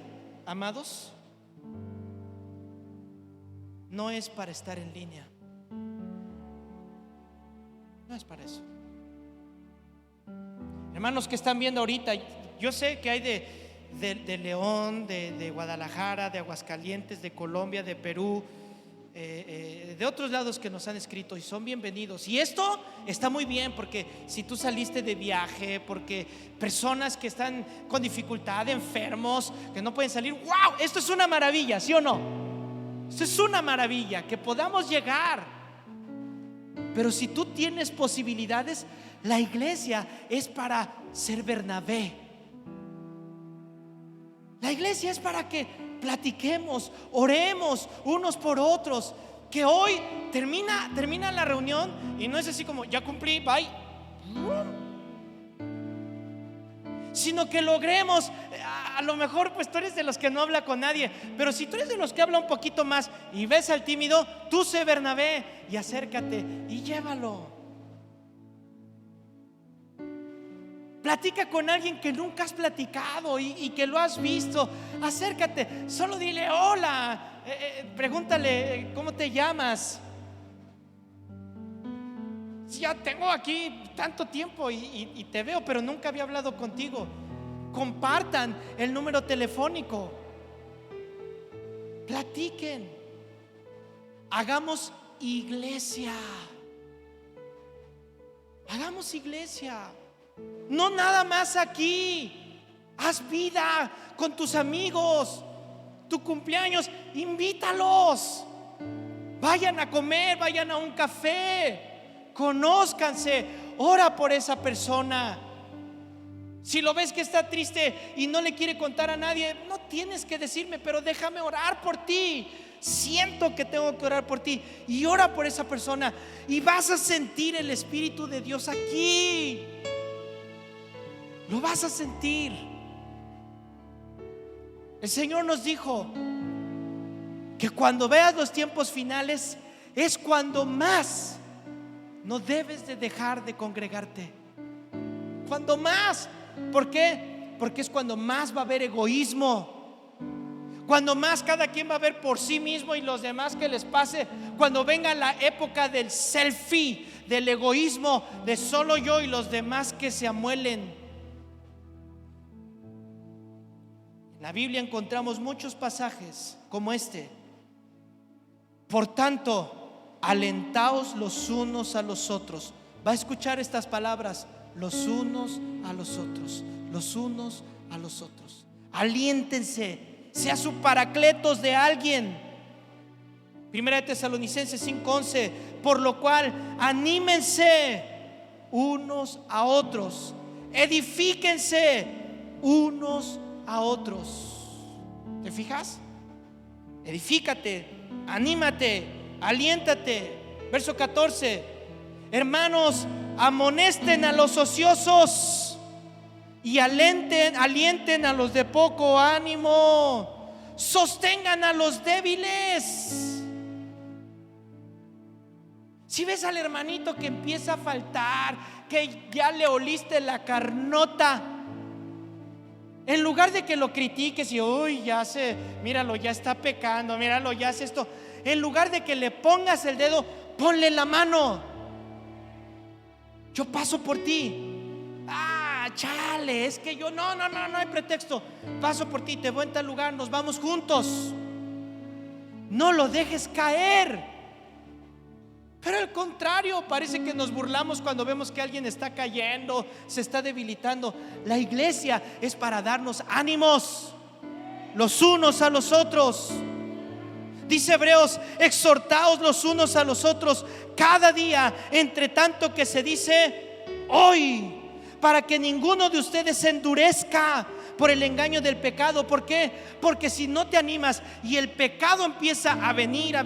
amados, no es para estar en línea. No es para eso. Hermanos que están viendo ahorita, yo sé que hay de León, de Guadalajara, de Aguascalientes, de Colombia, de Perú, de otros lados que nos han escrito y son bienvenidos. Y esto está muy bien, porque si tú saliste de viaje, porque personas que están con dificultad, enfermos, que no pueden salir, wow, esto es una maravilla, ¿sí o no? Esto es una maravilla, que podamos llegar. Pero si tú tienes posibilidades, la iglesia es para ser Bernabé. La iglesia es para que platiquemos, oremos unos por otros. Que hoy termina la reunión y no es así como ya cumplí, bye, sino que logremos. A lo mejor pues tú eres de los que no habla con nadie, pero si tú eres de los que habla un poquito más y ves al tímido, tú sé Bernabé y acércate y llévalo. Platica con alguien que nunca has platicado y que lo has visto. Acércate, solo dile hola, pregúntale cómo te llamas. Si ya tengo aquí tanto tiempo y te veo, pero nunca había hablado contigo. Compartan el número telefónico, platiquen, hagamos iglesia. Hagamos iglesia. No nada más aquí. Haz vida con tus amigos. Tu cumpleaños, invítalos. Vayan a comer, vayan a un café. Conózcanse. Ora por esa persona. Si lo ves que está triste y no le quiere contar a nadie, no tienes que decirme, pero déjame orar por ti. Siento que tengo que orar por ti. Y ora por esa persona y vas a sentir el Espíritu de Dios aquí. Lo vas a sentir. El Señor nos dijo que cuando veas los tiempos finales es cuando más no debes de dejar de congregarte. Cuando más. ¿Por qué? Porque es cuando más va a haber egoísmo, cuando más cada quien va a ver por sí mismo y los demás que les pase. Cuando venga la época del selfie, del egoísmo, de solo yo y los demás que se amuelen. En la Biblia encontramos muchos pasajes como este. Por tanto, alentaos los unos a los otros. Va a escuchar estas palabras: los unos a los otros, los unos a los otros. Aliéntense, sea su paracletos de alguien. Primera de Tesalonicenses 5:11. Por lo cual, anímense unos a otros, edifíquense unos a otros. ¿Te fijas? Edifícate, anímate, aliéntate. Verso 14. Hermanos, amonesten a los ociosos y alienten a los de poco ánimo. Sostengan a los débiles. Si ves al hermanito que empieza a faltar, que ya le oliste la carnota, en lugar de que lo critiques y uy, míralo, ya está pecando, míralo, ya hace esto, en lugar de que le pongas el dedo, ponle la mano. Yo paso por ti. Chale, es que yo no hay pretexto. Paso por ti, te voy en tal lugar, nos vamos juntos. No lo dejes caer. Pero al contrario, parece que nos burlamos cuando vemos que alguien está cayendo, se está debilitando. La iglesia es para darnos ánimos los unos a los otros. Dice Hebreos: exhortaos los unos a los otros cada día, entre tanto que se dice hoy, para que ninguno de ustedes se endurezca por el engaño del pecado. ¿Por qué? Porque si no te animas y el pecado empieza a venir,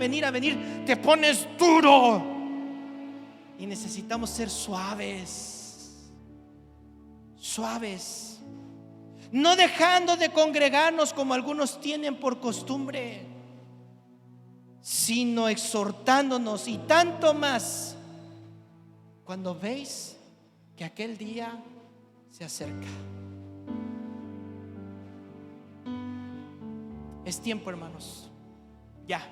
te pones duro. Y necesitamos ser suaves, no dejando de congregarnos como algunos tienen por costumbre, sino exhortándonos, y tanto más cuando veis que aquel día se acerca. Es tiempo, hermanos. Ya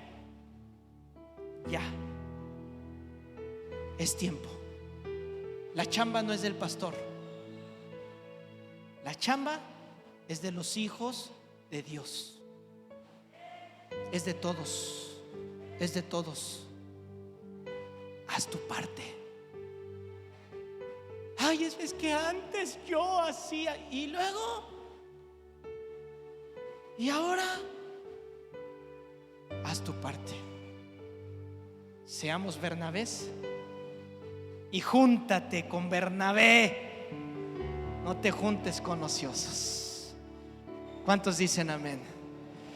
es tiempo. La chamba no es del pastor. La chamba es de los hijos de Dios. Es de todos. Es de todos. Haz tu parte. Ay, es que antes yo hacía y luego, y ahora, haz tu parte. Seamos Bernabés y júntate con Bernabé. No te juntes con ociosos. ¿Cuántos dicen amén?